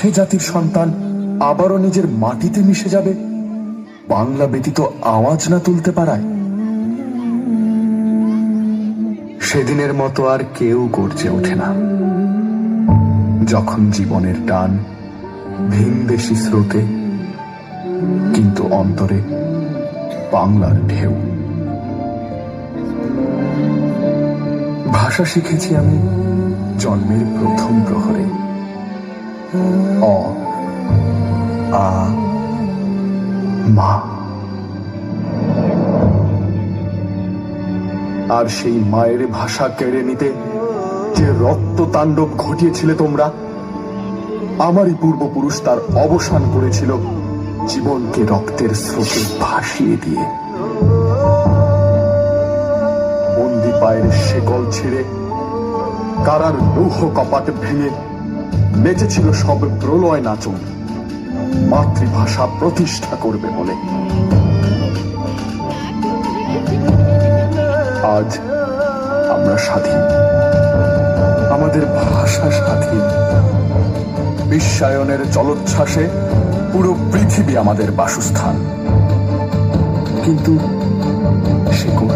সে জাতির সন্তান আবারও নিজের মাটিতে মিশে যাবে বাংলা ব্যতীত আওয়াজ না তুলতে পারায়? সেদিনের মতো আর কেউ গর্জে ওঠে না যখন জীবনের টান ভিনদেশি স্রোতে, কিন্তু অন্তরে বাংলার ঢেউ। ভাষা শিখেছি আমি জন্মের প্রথম প্রহরে। অ, আ, মা। আর সেই মায়ের ভাষা কেড়ে নিতে যে রক্ত তাণ্ডব ঘটিয়েছিলে তোমরা, আমারই পূর্বপুরুষ তার অবসান করেছিল জীবনকে রক্তের স্রোতে ভাসিয়ে দিয়ে। বন্দি পায়ের শেকল ছেড়ে কারার লৌহ কপাট ভেঙে নেচেছিল সব প্রলয় নাচন মাতৃভাষা প্রতিষ্ঠা করবে বলে। আজ আমরা স্বাধীন, আমাদের ভাষা স্বাধীন। বিশ্বায়নের জলোচ্ছ্বাসে পুরো পৃথিবী আমাদের বাসস্থান, কিন্তু শেকড়